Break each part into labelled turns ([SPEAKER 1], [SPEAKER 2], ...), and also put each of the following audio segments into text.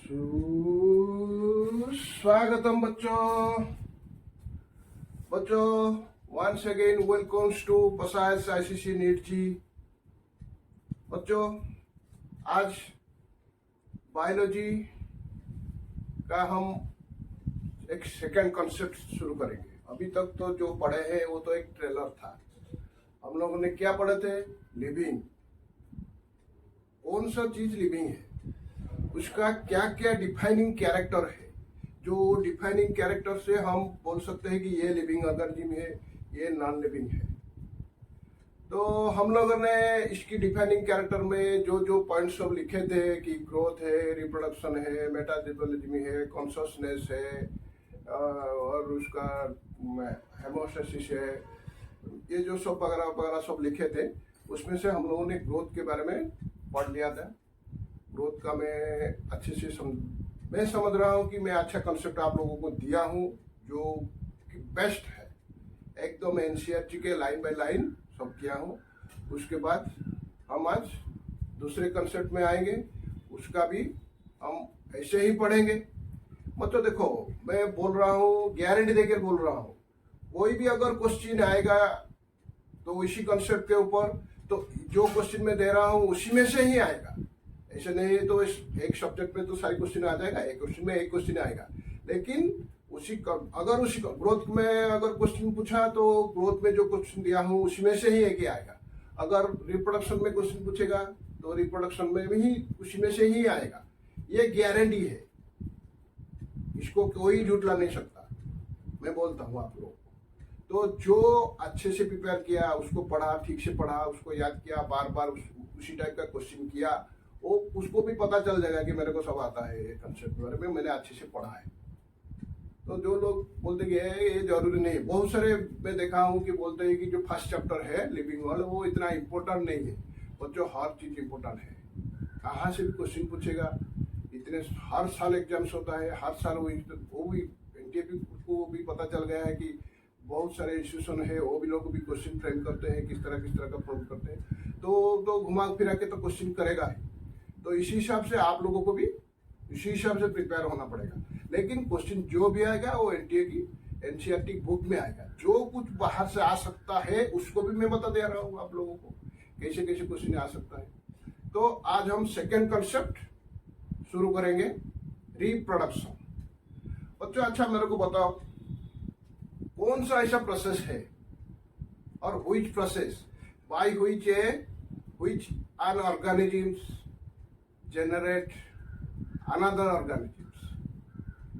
[SPEAKER 1] सुस्वागतम बच्चों once again welcomes to पसायस आईसीसी नीट जी। बच्चों आज बायोलॉजी का हम एक सेकंड कॉन्सेप्ट शुरू करेंगे। अभी तक तो जो पढ़े हैं वो तो एक ट्रेलर था। हम लोगों ने क्या पढ़े थे? लिविंग। कौन सा चीज लिविंग है, उसका क्या क्या डिफाइनिंग कैरेक्टर है, जो डिफाइनिंग कैरेक्टर से हम बोल सकते हैं कि ये लिविंग ऑर्गेनिज्म है, ये नॉन लिविंग है। तो हम लोगों ने इसकी डिफाइनिंग कैरेक्टर में जो जो पॉइंट्स सब लिखे थे कि ग्रोथ है, रिप्रोडक्शन है, मेटाबॉलिज्म है, कॉन्शसनेस है और उसका हेमोस्टेसिस है, ये जो सब वगैरह वगैरह सब लिखे थे, उसमें से हम लोगों ने ग्रोथ के बारे में पढ़ लिया था। ग्रोथ का मैं अच्छे से मैं समझ रहा हूँ कि मैं अच्छा कंसेप्ट आप लोगों को दिया हूँ जो कि बेस्ट है। एकदम एनसीईआरटी के लाइन बाय लाइन सब किया हूँ। उसके बाद हम आज दूसरे कंसेप्ट में आएंगे, उसका भी हम ऐसे ही पढ़ेंगे। मतलब देखो, मैं बोल रहा हूँ, गारंटी देकर बोल रहा हूँ, कोई भी अगर क्वेश्चन आएगा तो इसी कंसेप्ट के ऊपर, तो जो क्वेश्चन मैं दे रहा हूँ उसी में से ही आएगा। ऐसे नहीं तो इस एक सब्जेक्ट में तो सारे क्वेश्चन आ जाएगा, एक क्वेश्चन में एक क्वेश्चन आएगा, लेकिन अगर उसी ग्रोथ में अगर क्वेश्चन पूछा तो ग्रोथ में जो क्वेश्चन दिया हूँ उसी में से ही एक ही आएगा। अगर रिप्रोडक्शन में क्वेश्चन पूछेगा तो रिप्रोडक्शन में भी उसी में से ही आएगा। ये गारंटी है, इसको कोई झूठला नहीं सकता। मैं बोलता हूँ आप लोगों को। तो जो अच्छे से प्रिपेयर किया, उसको पढ़ा, ठीक से पढ़ा, उसको याद किया, बार बार उसी टाइप का क्वेश्चन किया, वो उसको भी पता चल जाएगा कि मेरे को सब आता है, ये कंसेप्ट बारे में मैंने अच्छे से पढ़ा है। तो जो लोग बोलते कि ये जरूरी नहीं, बहुत सारे मैं देखा हूँ कि बोलते हैं कि जो फर्स्ट चैप्टर है लिविंग वर्ल्ड वो इतना इम्पोर्टेंट नहीं है। बच्चों हर चीज इम्पोर्टेंट है, कहाँ से भी क्वेश्चन पूछेगा, इतने हर साल एग्जाम्स होता है, हर साल वो भी एनटीए को भी पता चल गया है कि बहुत सारे इंस्टीट्यूशन है, वो भी लोग भी क्वेश्चन फ्रेम करते हैं, किस तरह का फ्रेम करते हैं। तो घुमा फिरा के तो क्वेश्चन करेगा ही। तो इसी हिसाब से आप लोगों को भी इसी हिसाब से प्रिपेयर होना पड़ेगा। लेकिन क्वेश्चन जो भी आएगा वो एनटीए की एनसीईआरटी बुक में आएगा। जो कुछ बाहर से आ सकता है उसको भी मैं बता दे रहा हूँ आप लोगों को, कैसे कैसे क्वेश्चन आ सकता है। तो आज हम सेकेंड कंसेप्ट शुरू करेंगे, रिप्रोडक्शन। बच्चों अच्छा मेरे को बताओ, कौन सा ऐसा प्रोसेस है और which process by which N organisms generate another organisms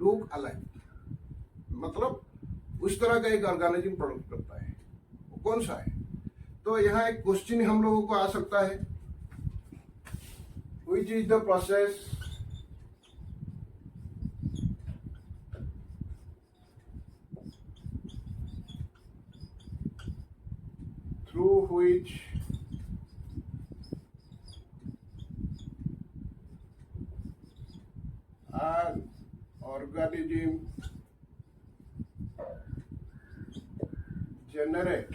[SPEAKER 1] look alike, मतलब उस तरह का एक ऑर्गेनिज्म प्रोड्यूस करता है, वो कौन सा है? तो यहाँ एक क्वेश्चन हम लोगों को आ सकता है, which is the process through which an organism generate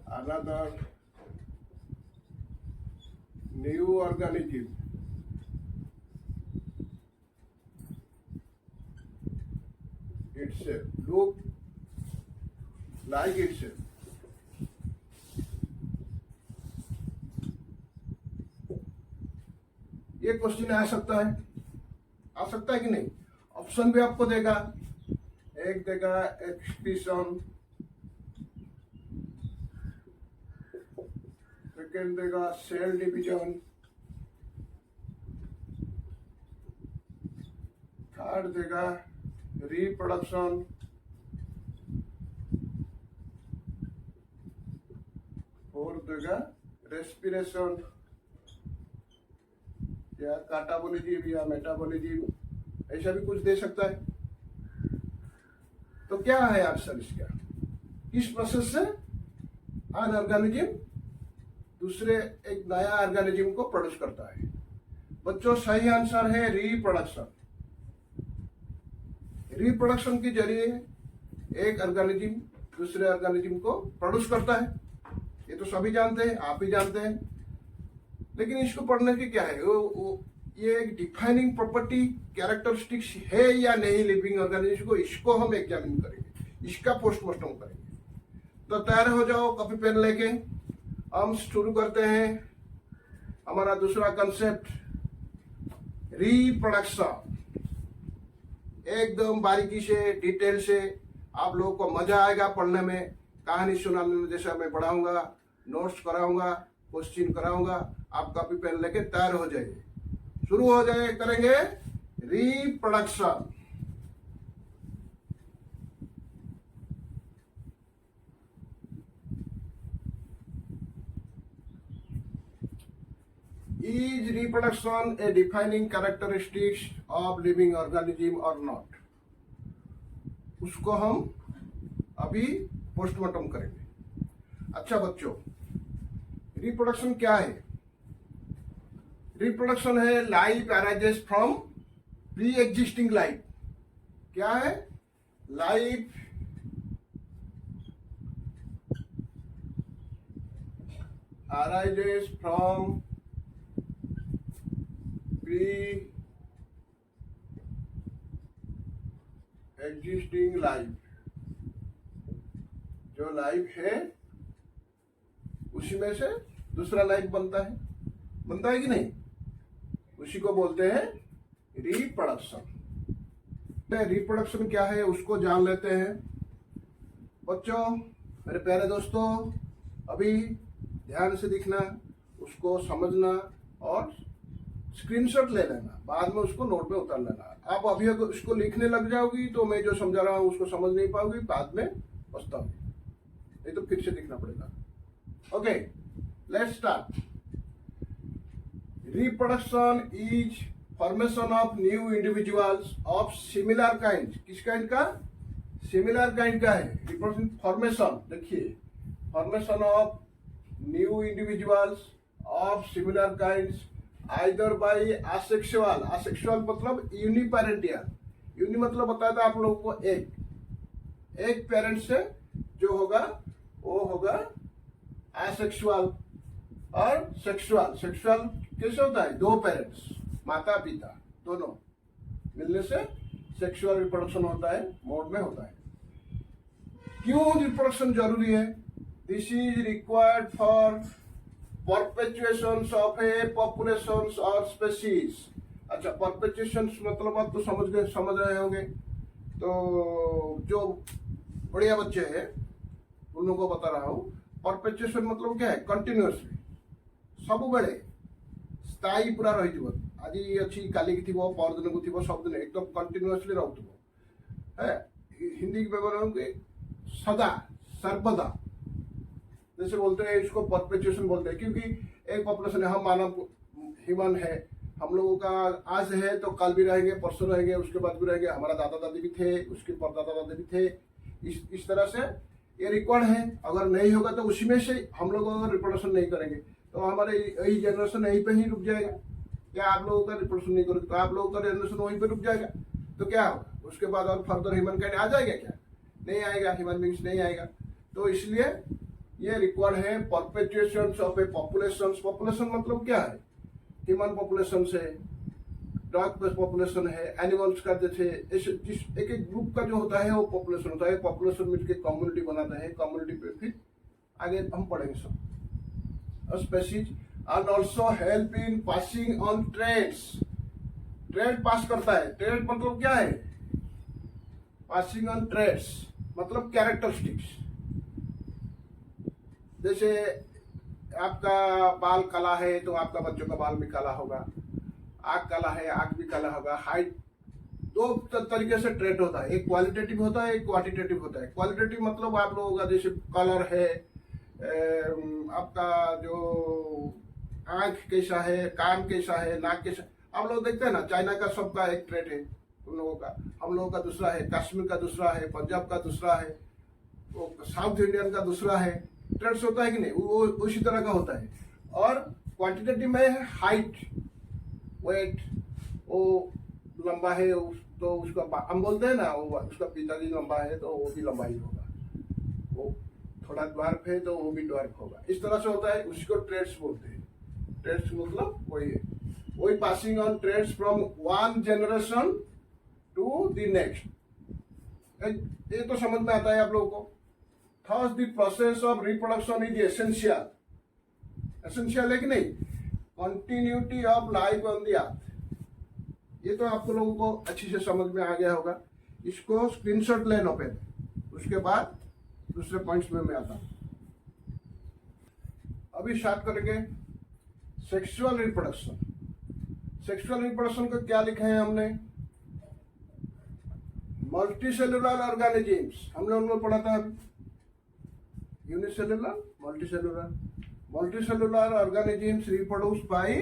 [SPEAKER 1] another new organism itself, look like itself. ये क्वेश्चन आ सकता है कि नहीं? ऑप्शन भी आपको देगा, एक देगा एक्सप्रेशन, सेकेंड देगा सेल डिवीजन, थर्ड देगा रिप्रोडक्शन, फोर्थ देगा रेस्पिरेशन या काटाबोलिज्म या मेटाबोलिज्म, ऐसा भी कुछ दे सकता है। तो क्या है आंसर इसका? किस प्रोसेस से एन ऑर्गेनिज्म दूसरे एक नया ऑर्गेनिज्म को प्रोड्यूस करता है? बच्चों सही आंसर है रिप्रोडक्शन। रिप्रोडक्शन के जरिए एक ऑर्गेनिज्म दूसरे ऑर्गेनिज्म को प्रोड्यूस करता है। ये तो सभी जानते हैं, आप ही जानते हैं। लेकिन इसको पढ़ने की क्या है, ये एक डिफाइनिंग प्रॉपर्टी कैरेक्टरिस्टिक्स है या नहीं लिविंग ऑर्गेनिज्म को, इसको हम एग्जामिन करेंगे, इसका पोस्टमार्टम करेंगे। तो तैयार हो जाओ कॉपी पेन लेके, हम शुरू करते हैं हमारा दूसरा कंसेप्ट, रिप्रोडक्शन। एकदम बारीकी से, डिटेल से, आप लोगों को मजा आएगा पढ़ने में, कहानी सुनाने में, जैसे मैं पढ़ाऊंगा, नोट्स कराऊंगा, क्वेश्चन कराऊंगा, आप कॉपी पेन लेके तैयार हो जाइए। शुरू हो जाए, करेंगे reproduction. Is reproduction a defining characteristics of living organism or not? उसको हम अभी पोस्टमार्टम करेंगे। अच्छा बच्चों, रिप्रोडक्शन क्या है? रिप्रोडक्शन है life arises from pre existing life. क्या है? Life arises from pre existing life. जो लाइफ है उसी में से दूसरा लाइफ बनता है कि नहीं? उसी को बोलते हैं रिप्रोडक्शन। रिप्रोडक्शन क्या है उसको जान लेते हैं। बच्चों, मेरे प्यारे दोस्तों, अभी ध्यान से दिखना, उसको समझना और स्क्रीनशॉट ले लेना, बाद में उसको नोट में उतार लेना। आप अभी अगर उसको लिखने लग जाओगी तो मैं जो समझा रहा हूँ उसको समझ नहीं पाओगी, बाद में पछताओगी, नहीं तो फिर से लिखना पड़ेगा। Okay, let's start. Reproduction is formation of new individuals of similar kind. किस काइंड का? सिमिलर काइंड का है रिप्रोडक्शन। फॉर्मेशन देखिए, formation of new individuals of similar kinds either bye asexual. Asexual मतलब यूनिपेरेंटियल। यूनि मतलब बताया था आप लोगों को, एक पेरेंट से जो होगा वो होगा असेक्सुअल। और सेक्सुअल, सेक्सुअल कैसे होता है? दो पेरेंट्स, माता पिता दोनों मिलने से सेक्सुअल रिप्रोडक्शन होता है, मोड में होता है। क्यों रिप्रोडक्शन जरूरी है? This is required for perpetuation of A population और स्पेसीज। अच्छा, परपेचुएशन मतलब आप तो समझ रहे होंगे। तो जो बढ़िया बच्चे हैं उन लोगों को बता रहा हूँ, परपेचुएशन मतलब क्या है? कंटिन्यूअसली, सब बेले स्थायी पूरा रही। आज अच्छी काली की परदिन को थी, सब दिन एकदम कंटिन्यूअसली रहूब है। हिंदी के सदा सर्वदा जैसे बोलते हैं, इसको परपेचुएशन बोलते हैं। क्योंकि एक पॉपुलेशन है, हम मानव ह्यूमन है, हम लोगों का आज है तो कल भी रहेंगे, परसों रहेंगे, उसके बाद भी रहेंगे। हमारा दादा दादी भी थे, उसके परदादा दादी भी थे। इस तरह से ये रिकॉर्ड है। अगर नहीं होगा तो उसी में से हम लोग अगर रिप्रोडक्शन नहीं करेंगे तो हमारे यही जनरेशन यहीं पे ही रुक जाएगा। क्या आप लोगों का रिप्रोडक्शन नहीं करोगे तो आप लोगों का जनरेशन वहीं पे रुक जाएगा। तो क्या होगा उसके बाद? और फर्दर ह्यूमन काइंड आ जाएगा क्या? नहीं आएगा, ह्यूमन बींग्स नहीं आएगा। तो इसलिए ये रिकॉर्ड है perpetuation of A population. Population मतलब क्या है? ह्यूमन पॉपुलेशन से डॉग पॉपुलेशन है, एनिमल्स का जैसे एक एक ग्रुप का जो होता है वो पॉपुलेशन होता है। पॉपुलेशन मिलकर कम्युनिटी बनाता है, कम्युनिटी पे फिर आगे हम पढ़ेंगे सब। Species and also help in passing on traits. Trait पास करता है। ट्रेड मतलब क्या है? पासिंग ऑन ट्रेड्स मतलब कैरेक्टरिस्टिक्स। जैसे आपका बाल काला है तो आपका बच्चों का बाल भी काला होगा, आँख काला है आँख भी काला होगा। हाइट, दो तरीके से ट्रेट होता है, एक क्वालिटेटिव होता है, एक क्वांटिटेटिव होता है। क्वालिटेटिव मतलब आप लोगों का जैसे कलर है, आपका जो आँख कैसा है, कान कैसा है, नाक कैसा। आप लोग देखते हैं ना, चाइना का सबका एक ट्रेट है उन लोगों का, हम लोगों का दूसरा है, कश्मीर का दूसरा है, पंजाब का दूसरा है, वो साउथ इंडियन का दूसरा है। ट्रेड्स होता है कि नहीं? वो उसी तरह का होता है। और क्वांटिटेटिव में है हाइट, वेट, वो लंबा है तो उसका हम बोलते हैं ना, वो उसका पिताजी लंबा है तो वो भी लंबा ही होगा, वो थोड़ा ड्वार्फ है तो वो भी ड्वार्फ होगा। इस तरह से होता है, उसको ट्रेड्स बोलते हैं। ट्रेड्स मतलब वही है, वही passing on traits from one generation to the next. ये तो समझ में आता है आप लोगों को। Thus the process of reproduction is essential, essential है कि नहीं, continuity of life on the earth. ये तो आप लोगों को अच्छी से समझ में आ गया होगा। इसको स्क्रीनशॉट लेना पहले, उसके बाद दूसरे पॉइंट्स में मैं आता हूं। अभी स्टार्ट करेंगे सेक्सुअल रिप्रोडक्शन। सेक्सुअल रिप्रोडक्शन को क्या लिखा है हमने, मल्टीसेलुलर ऑर्गेनिजम्स, हमने उनको पढ़ा था unicellular, multicellular. Multicellular organisms reproduce bye,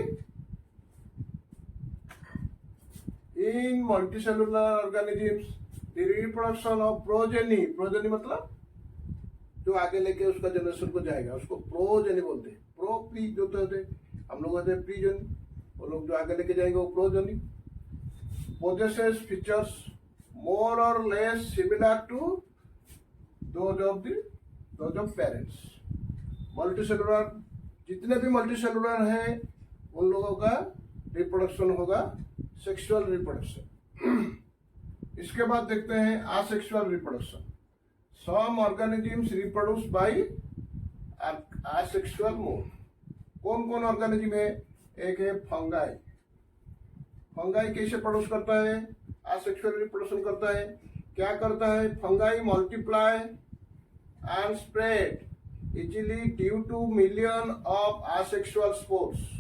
[SPEAKER 1] in multicellular organisms the reproduction of progeny, progeny मतलब जो आगे लेके उसका जनरेशन को जाएगा उसको प्रोजेनी बोलते हैं। प्रो प्री जो होते हैं, हम लोग होते हैं प्रीजेनी, वो लोग जो आगे लेके जाएंगे वो प्रोजेनी। पोजेसेस फीचर्स मोर और less similar to those of parents. Multicellular, जितने भी मल्टीसेलुलर हैं उन लोगों का रिप्रोडक्शन होगा सेक्सुअल रिप्रोडक्शन। इसके बाद देखते हैं asexual reproduction. Some organisms reproduce by asexual mode. कौन कौन ऑर्गेनिज्म है, एक है फंगाई। फंगाई कैसे प्रोड्यूस करता है, आसेक्सुअल रिप्रोडक्शन करता है। क्या करता है, fungi multiply and spread easily due two million of asexual spores.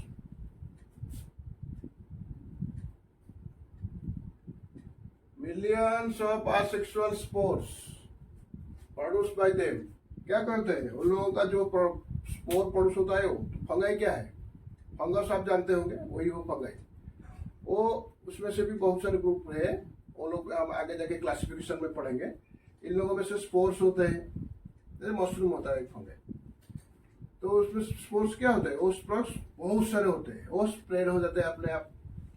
[SPEAKER 1] Millions of asexual spores produced by them। क्या करते हैं उन लोगों का जो स्पोर प्रोड्यूस होता है, वो फंगाई क्या है, फंगस आप जानते होंगे, वही वो फंगाई। वो उसमें से भी बहुत सारे ग्रुप है, वो लोग हम आगे जाके क्लासिफिकेशन में पढ़ेंगे। इन लोगों में से स्पोर्स होते हैं, जैसे मशरूम होता है एक फंगाई, तो उसमें स्पोर्स क्या होते हैं, वो स्पोर्स बहुत सारे होते हैं, वो स्प्रेड हो जाते हैं अपने आप,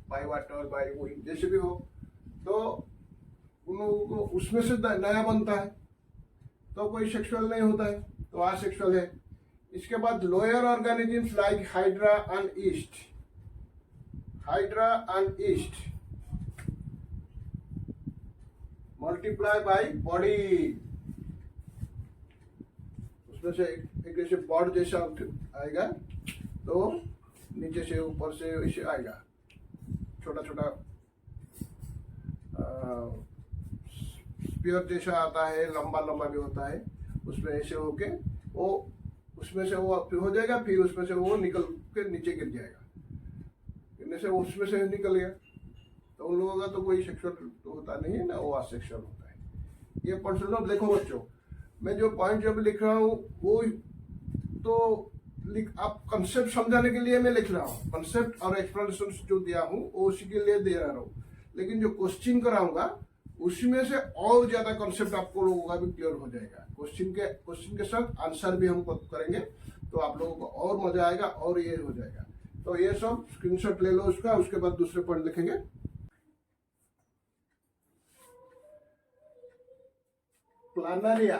[SPEAKER 1] बाय वाटर बाय विंड जैसे भी हो। तो उन लोगों को उसमें से नया बनता है, तो कोई सेक्सुअल नहीं होता है, तो आसेक्सुअल है। इसके बाद lower organisms like hydra and east, hydra and east multiply by body. उसमें से एक जैसे बॉड जैसा आएगा, तो नीचे से ऊपर से ऐसे आएगा, छोटा छोटा स्पीयर जैसा आता है, लंबा लंबा भी होता है। उसमें ऐसे होके वो उसमें से वो हो जाएगा, फिर उसमें से वो निकल के नीचे गिर जाएगा, गिरने से उसमें से निकल गया। तो उन लोगों का तो कोई सेक्सुअल तो होता नहीं है ना, वो असेक्सुअल होता है। ये पर्सनल देखो बच्चों, मैं जो पॉइंट जब लिख रहा हूँ वो तो आप कंसेप्ट समझाने के लिए मैं लिख रहा हूँ, कंसेप्ट और एक्सप्लेनेशन जो दिया हूँ वो उसी के लिए दे रहा हूँ। लेकिन जो क्वेश्चन कराऊंगा उसमें से और ज्यादा कंसेप्ट आपको लोगों का भी क्लियर हो जाएगा। क्वेश्चन के साथ आंसर भी हम करेंगे, तो आप लोगों को और मजा आएगा और ये हो जाएगा। तो ये सब स्क्रीनशॉट ले लो उसका, उसके बाद दूसरे पॉइंट लिखेंगे। प्लानरिया,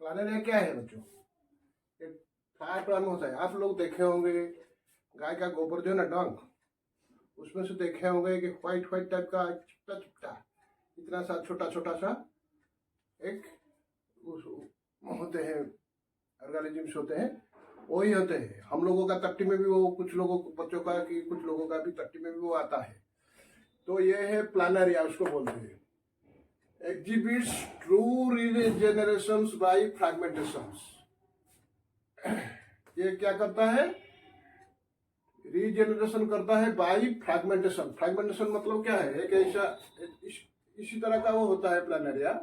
[SPEAKER 1] प्लानरिया क्या है बच्चों, एक फ्लाई प्लान होता है। आप लोग देखे होंगे गाय का गोबर जो है ना, डंक, उसमें से देखे होंगे कि व्हाइट व्हाइट टाइप का चिपटा चिपटा इतना सा छोटा छोटा सा एक होते हैं, ऑर्गेनिजम्स होते हैं, वही होते हैं। हम लोगों का तट्टी में भी वो, कुछ लोगों बच्चों का कि कुछ लोगों का भी तट्टी में भी वो आता है। तो ये है प्लानरिया, उसको बोलते हैं। Exhibits true regenerations by fragmentations. ये क्या करता है, रीजेनरेशन करता है बाय फ्रैगमेंटेशन। फ्रैगमेंटेशन मतलब क्या है, एक ऐसा इसी तरह का वो होता है प्लानरिया,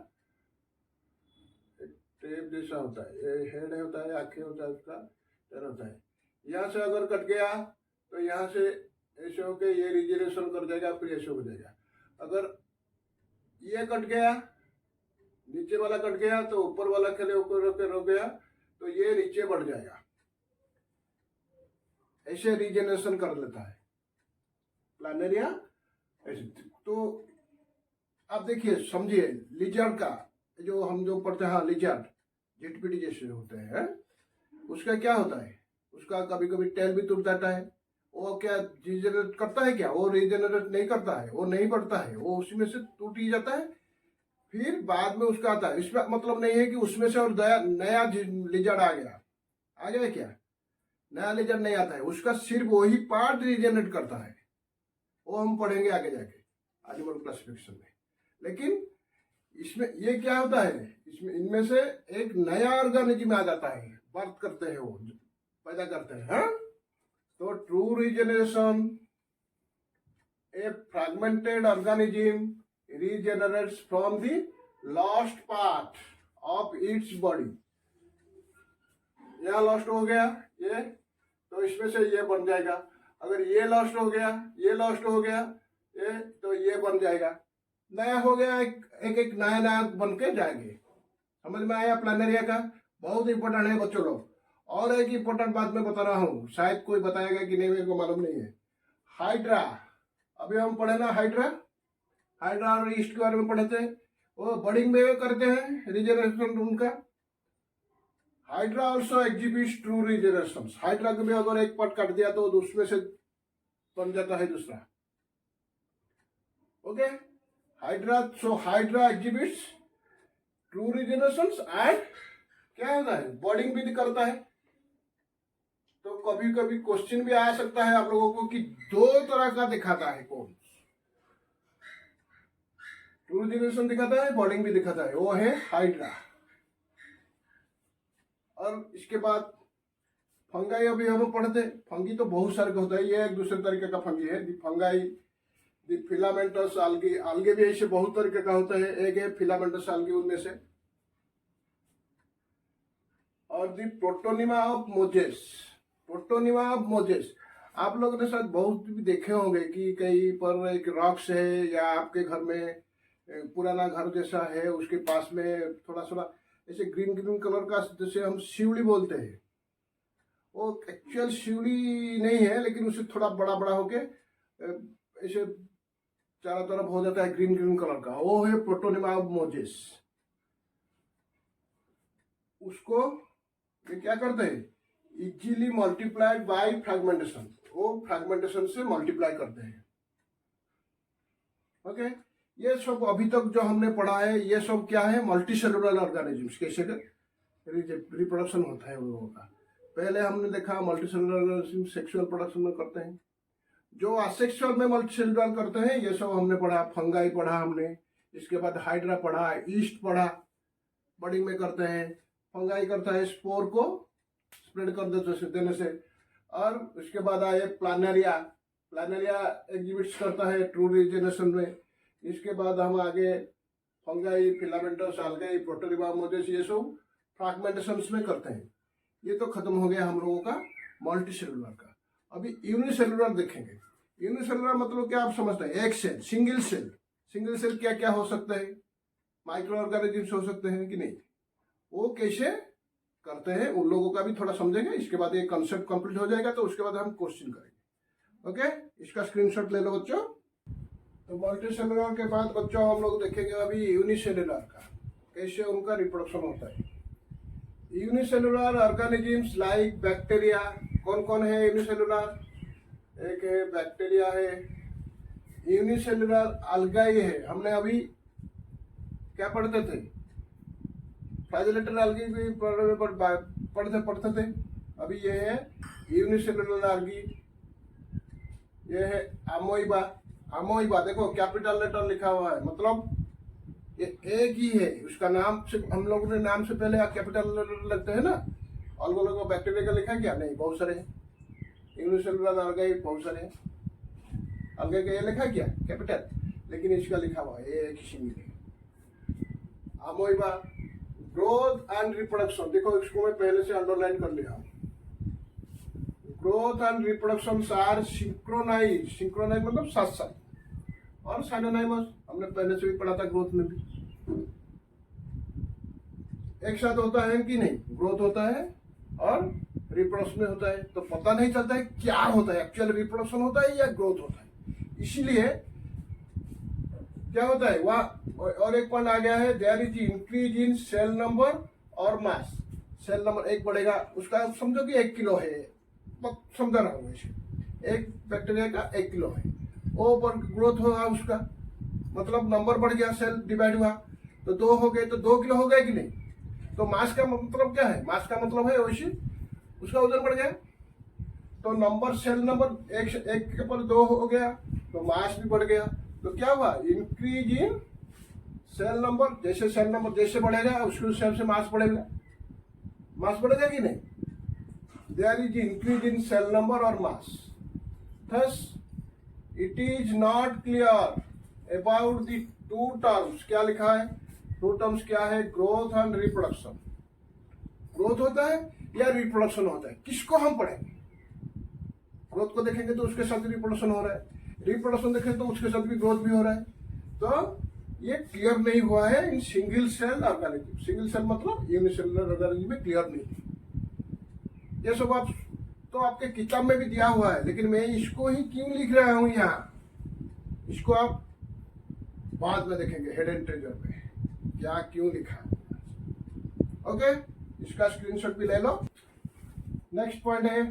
[SPEAKER 1] टेप जैसा होता है, ये हेड होता है, आंखें होता है, उसका टेल होता है। यहाँ से अगर कट गया तो यहाँ से ऐसे होके ये रीजेनरेशन कर जाएगा, फिर ऐसे हो जाएगा। अगर ये कट गया, नीचे वाला कट गया, तो ऊपर वाला खेले ऊपर रुक गया, तो ये नीचे बढ़ जाएगा, ऐसे रीजेनरेशन कर लेता है प्लानरिया ऐसे। तो आप देखिए, समझिए, लिजर्ड का जो हम जो पढ़ते हैं, हाँ लिजर्ड जेटपीटी जैसे होते हैं, उसका क्या होता है, उसका कभी कभी टेल भी टूट जाता है। वो क्या रीजनरेट करता है क्या? वो रीजनरेट नहीं करता है, वो नहीं बढ़ता है, वो उसी में से टूट ही जाता है। फिर बाद में उसका आता है। इसका मतलब नहीं है कि उसमें से और नया लिजर्ड आ गया क्या? नया लिजर्ड नहीं आता है, उसका सिर्फ वही पार्ट रीजनरेट करता है। वो हम पढ़ेंगे आगे जाके एनिमल क्लासिफिकेशन में। लेकिन इसमें ये क्या होता है, इसमें इनमें से एक नया ऑर्गेनिज्म आ जाता है, बर्थ करते हैं, वो पैदा करते हैं। हाँ? तो true regeneration, A fragmented organism regenerates from the lost part of its body. यह लॉस्ट हो गया ये, तो इसमें से ये बन जाएगा। अगर ये लॉस्ट हो गया, ये लॉस्ट हो गया, ये तो ये बन जाएगा, नया हो गया। एक नया नया बन के जाएंगे। समझ में आया प्लानेरिया का? बहुत इंपॉर्टेंट है बच्चों लोग। और एक इंपॉर्टेंट बात मैं बता रहा हूँ, शायद कोई बताएगा कि नहीं, मेरे को मालूम नहीं है। हाइड्रा, अभी हम पढ़े ना हाइड्रा और ईस्ट के बारे में पढ़े थे। वो बर्डिंग में करते हैं रिजनरेशन उनका। Hydra also exhibits true regeneration. Hydra को भी अगर एक पार्ट काट दिया तो उसमें से बन जाता है दूसरा। Okay, hydra exhibits true regenerations and क्या होता है, बर्डिंग भी करता है। तो कभी कभी क्वेश्चन भी आ सकता है आप लोगों को कि दो तरह का दिखाता है कौन? ट्रू रिजनरेशन दिखाता है, बर्डिंग भी दिखाता है, वो है हाइड्रा। और इसके बाद फंगाई अभी हम पढ़ते। फंगी तो बहुत सारे का होता है, ये एक दूसरे तरीके का फंगी है। फंगाई, दी फिलामेंटस आल्गी, आल्गे भी ऐसे बहुत तरीके का होता है। एक है फिलामेंटस आल्गी उनमें से। और the protonema of mosses. Protonema of mosses आप लोगों ने शायद बहुत भी देखे होंगे कि कहीं पर एक रॉक्स है, या आपके घर में पुराना घर जैसा है, उसके पास में थोड़ा थोड़ा ऐसे ग्रीन ग्रीन कलर का, जैसे हम शिवली बोलते हैं। वो एक्चुअल शिवली नहीं है, लेकिन उसे थोड़ा बड़ा बड़ा होके ऐसे चारों तरफ हो जाता है ग्रीन ग्रीन कलर का, वो है प्रोटोनिमा ऑफ मोजेस। उसको ये क्या करते हैं, इजीली मल्टीप्लाइड बाय फ्रैगमेंटेशन। वो फ्रैगमेंटेशन से मल्टीप्लाई करते हैं। ओके, ये सब अभी तक जो हमने पढ़ा है, ये सब क्या है, मल्टीसेलुलर ऑर्गेनिजम्स कैसे रिप्रोडक्शन होता है उन लोगों का। पहले हमने देखा मल्टीसेलुलर ऑर्गेनिज्म सेक्सुअल प्रोडक्शन में करते हैं। जो असेक्सुअल में मल्टीसेलुलर करते हैं, ये सब हमने पढ़ा। फंगाई पढ़ा हमने, इसके बाद हाइड्रा पढ़ा, ईस्ट पढ़ा, बर्डिंग में करते हैं। फंगाई करता है स्पोर को स्प्रेड कर देने से। और उसके बाद आए प्लानेरिया। प्लानेरिया एग्जिबिट्स करता है ट्रू रीजनरेशन में। इसके बाद हम आगे फंगाई, फिलामेंटस आल्गाई, प्रोटोनिमा मोजेस, ये सब फ्रैगमेंटेशंस में करते हैं। ये तो खत्म हो गया हम लोगों का मल्टीसेलुलर का। अभी यूनिसेलुलर देखेंगे। यूनिसेलुलर मतलब क्या आप समझते हैं? एक cell, single cell. Single cell क्या क्या हो सकता है? माइक्रो ऑर्गेनिजम्स हो सकते हैं कि नहीं? वो कैसे करते हैं उन लोगों का भी थोड़ा समझेंगे। इसके बाद ये कंसेप्ट कंप्लीट हो जाएगा, तो उसके बाद हम क्वेश्चन करेंगे। ओके, इसका स्क्रीनशॉट ले लो बच्चों। तो मल्टीसेलुलर के बाद बच्चों हम लोग देखेंगे अभी यूनिसेलुलर का, कैसे उनका रिप्रोडक्शन होता है। Unicellular organisms like bacteria. कौन कौन है यूनिसेलुलर? एक है बैक्टीरिया है, यूनिसेलुलर अल्गाई है। हमने अभी क्या पढ़ते थे? फ्लैजेलेटेड algae भी पढ़ते थे। अभी ये है यूनिसेलुलर algae, ये है अमोइबा। अमोइबा देखो कैपिटल लेटर लिखा हुआ है, मतलब ये एक ही है। उसका नाम से हम लोगों ने नाम से पहले कैपिटल लेटर लगते हैं ना। अलग अलग बैक्टीरिया का लिखा क्या? नहीं, बहुत सारे हैं। यूनिसेलुलर algae बहुत सारे हैं। algae का ये लिखा क्या? कैपिटल, लेकिन इसका लिखा हुआ है ये किसी में नहीं। Amoeba, growth and reproduction. देखो इसको मैं पहले से अंडरलाइन कर लिया। Growth and reproduction are synchronise. Synchronise मतलब साथ साथ, और साइनोनाइमस हमने पहले से भी पढ़ा था। ग्रोथ में भी एक साथ होता है कि नहीं? ग्रोथ होता है और रिप्रोडक्शन में होता है। तो पता नहीं चलता है क्या होता है, एक्चुअल रिप्रोडक्शन होता है या ग्रोथ होता है। इसीलिए क्या होता है वहाँ और एक पॉइंट आ गया है, there is increase in cell number और मास। सेल नंबर एक बढ़ेगा, उसका समझो कि 1 किलो है समझा रहा हूँ इसे। एक बैक्टीरिया का 1 किलो है, वो पर ग्रोथ होगा उसका, मतलब नंबर बढ़ गया, सेल डिवाइड हुआ तो 2 हो गए, तो 2 किलो हो गए कि नहीं। तो मास का मतलब क्या है, मास का मतलब है वैसे उसका वजन बढ़ गया। तो नंबर, सेल नंबर एक के पर 2 हो गया तो मास भी बढ़ गया। तो क्या हुआ, इंक्रीज इन सेल नंबर। जैसे सेल नंबर जैसे बढ़ेगा उसके हिसाब से मास बढ़ेगा, मास बढ़ेगा कि नहीं। There is increase in cell number और mass. Thus it is not clear about the two terms. क्या लिखा है, टू टर्म्स क्या है, ग्रोथ एंड रिप्रोडक्शन। ग्रोथ होता है या रिप्रोडक्शन होता है, किसको हम पढ़ेंगे। ग्रोथ को देखेंगे तो उसके साथ रिप्रोडक्शन हो रहा है, रिप्रोडक्शन देखेंगे तो उसके साथ भी ग्रोथ भी हो रहा है। तो ये क्लियर नहीं हुआ है in single cell organism. Single cell मतलब यूनिसेलुलर ऑर्गेनिज्म में क्लियर नहीं है। ये सब आप तो आपके किताब में भी दिया हुआ है, लेकिन मैं इसको ही क्यों लिख रहा हूं यहाँ, इसको आप बाद में देखेंगे हेड एंड ट्रेजर में क्या क्यों लिखा है। ओके, इसका स्क्रीनशॉट भी ले लो। नेक्स्ट पॉइंट है,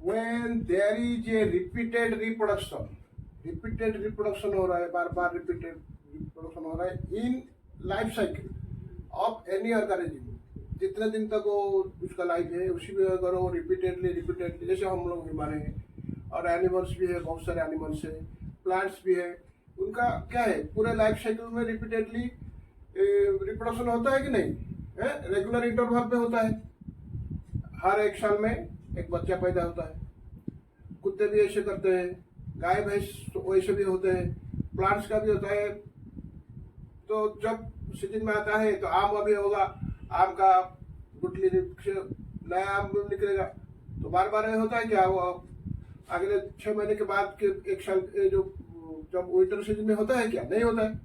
[SPEAKER 1] when there is a repeated reproduction, repeated reproduction हो रहा है, बार बार रिपीटेड रिप्रोडक्शन हो रहा है in life cycle of any organism. जितने दिन तक वो उसका लाइफ है उसी में अगर वो रिपीटेडली जैसे हम लोग हमारे हैं और एनिमल्स भी है, बहुत सारे एनिमल्स है, प्लांट्स भी है, उनका क्या है पूरे लाइफ साइकिल में रिपीटेडली रिप्रोडक्शन होता है कि नहीं है, रेगुलर इंटरवल पे होता है। हर 1 साल में एक बच्चा पैदा होता है। कुत्ते भी ऐसे करते हैं, गाय भैंस तो वैसे भी होते हैं, प्लांट्स का भी होता है। तो जब सीजन में आता है तो आम अभी होगा, आम का गुठली से नया आम निकलेगा, तो बार बार ये होता है क्या, वो अगले 6 महीने के बाद के 1 साल जो जब विंटर सीजन में होता है क्या, नहीं होता है।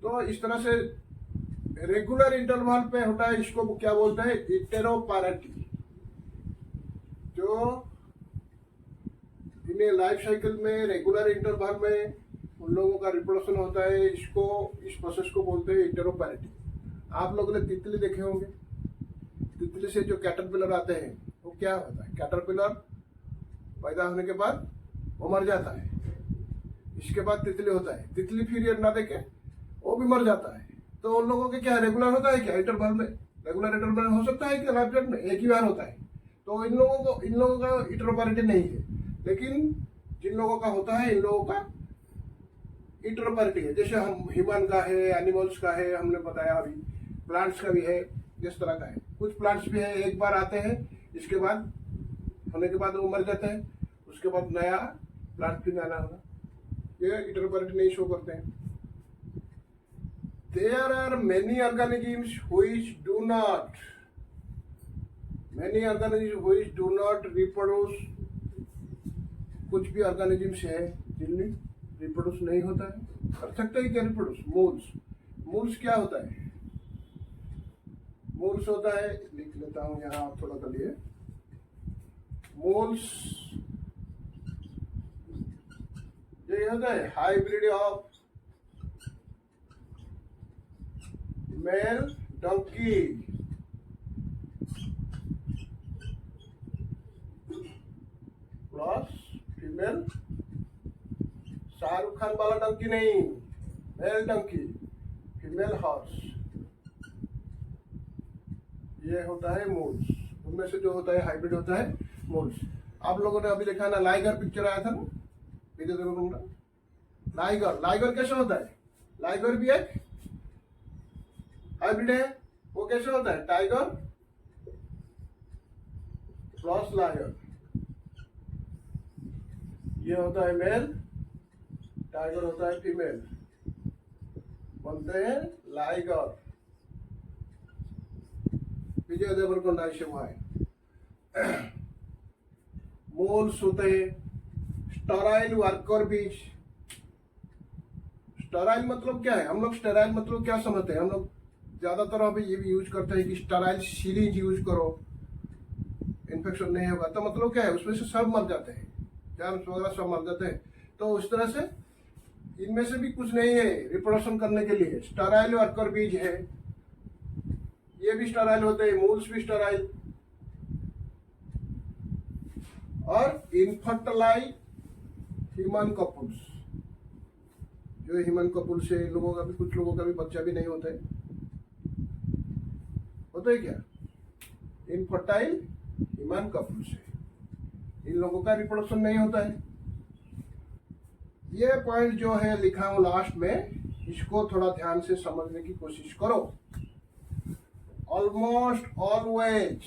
[SPEAKER 1] तो इस तरह से रेगुलर इंटरवल पे होता है। इसको क्या बोलते हैं, इटेरोपैरेटी। जो इन्हें लाइफ साइकिल में रेगुलर इंटरवल में उन लोगों का रिप्रोडक्शन होता है, इसको इस प्रोसेस को बोलते हैं इटेरोपैरेटी। आप लोगों ने तितली देखे होंगे, तितली से जो कैटरपिलर आते हैं वो क्या होता है, कैटरपिलर पैदा होने के बाद वो मर जाता है, इसके बाद तितली होता है, तितली फिर ये ना देखे वो भी मर जाता है। तो उन लोगों के क्या रेगुलर होता है क्या, इंटरवल में, रेगुलर इंटरवल हो सकता है कि लाइफ टाइम में एक ही बार होता है। तो इन लोगों का इटेरोपैरेटी नहीं है, लेकिन जिन लोगों का होता है इन लोगों का इटेरोपैरेटी है। जैसे हम ह्यूमन का है, एनिमल्स का है, हमने बताया अभी, प्लांट्स का भी है, जिस तरह का है। कुछ प्लांट्स भी है एक बार आते हैं, इसके बाद होने के बाद वो मर जाते हैं, उसके बाद नया प्लांट भी आना होगा। ये इटेरोपैरेटी नहीं शो करते हैं। There are many organisms which do not reproduce। कुछ भी ऑर्गेनिजम्स है जिनमें रिप्रोड्यूस नहीं होता है, कर सकते हैं क्या रिप्रोड्यूस। मूल्स क्या होता है, मूल्स होता है, लिख लेता हूं यहाँ थोड़ा सा लिए। मूल्स ये होता है hybrid of male donkey plus female. Shahrukh Khan वाला डंकी नहीं, मेल डंकी, फीमेल हॉर्स, ये होता है मूल्स। उनमें से जो होता है हाइब्रिड होता है मूल्स। आप लोगों ने अभी देखा ना, लाइगर पिक्चर आया था ना, विजय देवरकोंडा का। लाइगर कैसे होता है, लाइगर भी एक हाइब्रिड है। वो कैसे होता है, टाइगर प्लस लायन, ये होता है मेल, टाइगर होता है फीमेल, बनते हैं लाइगर। विजय देवरकोंडा ऐसे हुआ है। मोल्स होते हैं स्टेराइल वर्कर बीज। स्टेराइल मतलब क्या है, हम लोग स्टेराइल मतलब क्या समझते हैं, हम लोग ज्यादातर अभी ये भी यूज करते हैं कि स्टेराइल सीरीज यूज करो, इन्फेक्शन नहीं होगा। तो मतलब क्या है, उसमें से सब मर जाते हैं, जर्म्स वगैरह सब मर जाते हैं। तो उस तरह से इनमें से भी कुछ नहीं है रिप्रोडक्शन करने के लिए। स्टेराइल वर्कर बीज है, ये भी स्टेराइल होते हैं, मूल्स भी स्टेराइल। और इनफर्टिलाइज ह्यूमन कपल्स, जो ह्यूमन कपल से इन लोगों का भी, कुछ लोगों का भी बच्चा भी नहीं होता है, होता है क्या? इनफर्टाइल ह्यूमन कपल से इन लोगों का रिप्रोडक्शन नहीं होता है। ये पॉइंट जो है लिखा हूं लास्ट में, इसको थोड़ा ध्यान से समझने की कोशिश करो। ऑलमोस्ट ऑलवेज,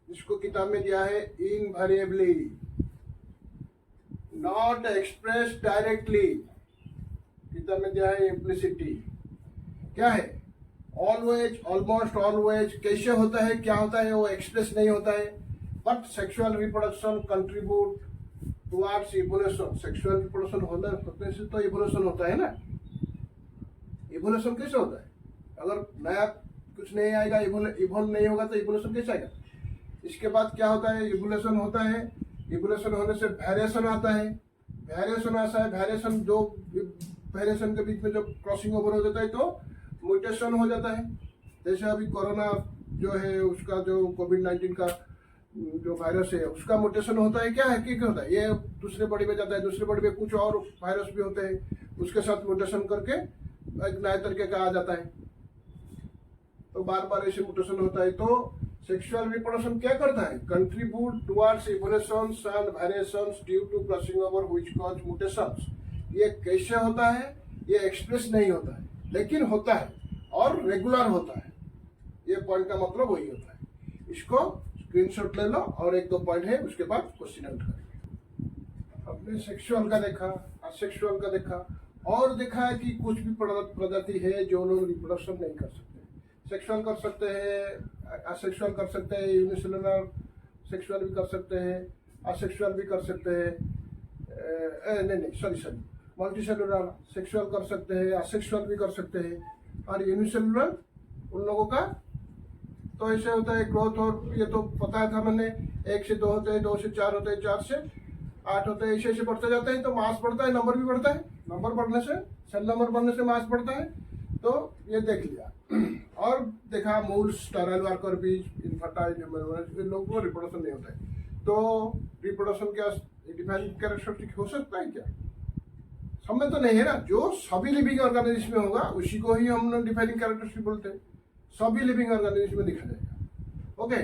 [SPEAKER 1] इसको किताब में दिया है इनवेरिएबली, नॉट एक्सप्रेस डायरेक्टली, किताब में दिया है इम्प्लिसिटी। क्या है? ऑलवेज, ऑलमोस्ट ऑलवेज कैसे होता है, क्या होता है, वो एक्सप्रेस नहीं होता है, but sexual reproduction contribute towards evolution. Sexual reproduction होने से तो इवोल्यूशन होता है ना। इवोल्यूशन कैसे होता है? अगर नया कुछ नहीं आएगा, इवोल्व नहीं होगा तो इवोल्यूशन कैसे आएगा? इसके बाद क्या होता है? इवोल्यूशन होता है, इवोल्यूशन होने से वेरिएशन आता है, वेरिएशन आता है, वेरिएशन जो वेरिएशन के बीच में जो क्रॉसिंग ओवर हो जाता है तो म्यूटेशन हो जाता है। जैसे अभी कोरोना जो है, उसका जो कोविड-19 का जो वायरस है, उसका म्यूटेशन होता है। क्या है, क्या होता है? ये दूसरे बॉडी में जाता है, दूसरे बॉडी में कुछ और वायरस भी होते हैं, उसके साथ म्यूटेशन करके एक नए तरीके का आ जाता है। तो बार बार ऐसे म्यूटेशन होता है। तो सेक्सुअल रिप्रोडक्शन क्या करता है? Contribute towards evolutions and variations due to crossing over which cause mutations. ये कैसे होता है? ये एक्सप्रेस नहीं होता है, लेकिन होता है और रेगुलर होता है। ये पॉइंट का मतलब वही होता है। इसको स्क्रीनशॉट ले लो और एक दो पॉइंट है, उसके बाद क्वेश्चन आउट करेंगे। हमने सेक्सुअल का देखा, असेक्सुअल का देखा, और देखा है कि कुछ भी प्रजाति है जो लोग रिप्रोडक्शन नहीं कर सकते। सेक्सुअल कर सकते हैं, असेक्सुअल कर सकते हैं, यूनिसेलुलर सेक्सुअल भी कर सकते हैं, असेक्सुअल भी कर सकते हैं, सॉरी मल्टीसेलुलर सेक्सुअल कर सकते हैं, असेक्सुअल भी कर सकते हैं। और यूनिसेलुलर उन लोगों का तो ऐसे होता है ग्रोथ, और ये तो पता था मैंने, 1 से 2 होते हैं, 2 से 4 होते हैं, 4 से 8 होते हैं, ऐसे ऐसे बढ़ते जाते हैं। तो मास बढ़ता है, नंबर भी बढ़ता है, नंबर बढ़ने से, सेल नंबर बढ़ने से मास बढ़ता है। तो ये देख लिया। और देखा mules, sterile worker bees, infertile इन लोगों को रिप्रोडक्शन नहीं होता है। तो रिप्रोडक्शन क्या डिफाइनिंग कैरेक्टरिस्टिक हो सकता है क्या? सब में तो नहीं है ना। जो सभी लिविंग ऑर्गेनिज्म में होगा उसी को ही हम लोग डिफाइनिंग कैरेक्टरिस्टिक बोलते हैं। सभी लिविंग ऑर्गेनिज्म में दिखा जाएगा। Okay,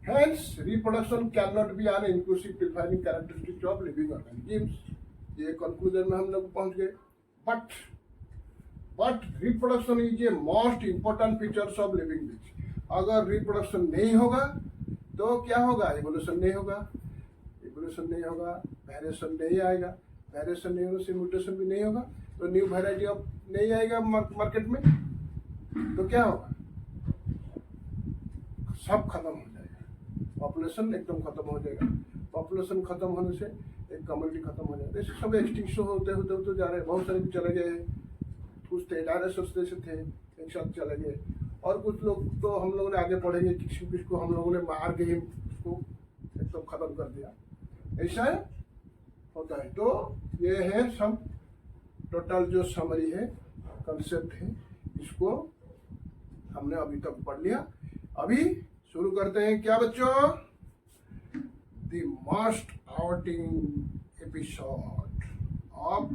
[SPEAKER 1] hence reproduction can not be an inclusive defining characteristic of living organism. ये कंक्लूजन में हम लोग पहुंच गए। But reproduction is a most important features of living beings. अगर रिप्रोडक्शन नहीं होगा तो क्या होगा? इवोल्यूशन नहीं होगा, इवोल्यूशन नहीं होगा, वेरिएशन नहीं आएगा, वेरिएशन नहीं होने से म्यूटेशन भी नहीं होगा, तो न्यू वैरायटी ऑफ नहीं आएगा मार्केट में। तो क्या होगा? सब खत्म हो जाएगा, पॉपुलेशन एकदम खत्म हो जाएगा। पॉपुलेशन खत्म होने से एक कम्युनिटी खत्म हो जाएगा। ऐसे सब एक्सटिंक्शन होते होते जा रहे हैं। बहुत सारे भी चले गए हैं, कुछ थे डायनासोर्स जैसे थे, एक साथ चले गए। और कुछ लोग तो हम लोगों ने आगे पढ़ेंगे, किसी को हम लोगों ने मार के ही उसको एकदम खत्म कर दिया। ऐसा होता है। तो ये है सब टोटल जो समरी है, कंसेप्ट है, इसको हमने अभी तक पढ़ लिया। अभी शुरू करते हैं क्या बच्चों? द मोस्ट आउटिंग एपिसोड ऑफ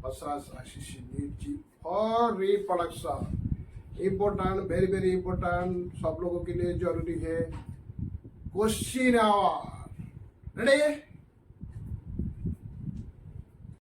[SPEAKER 1] बसास आशीषी NEET ji for reproduction. Important, very very important, सब लोगों के लिए जरूरी है। Question hour ready?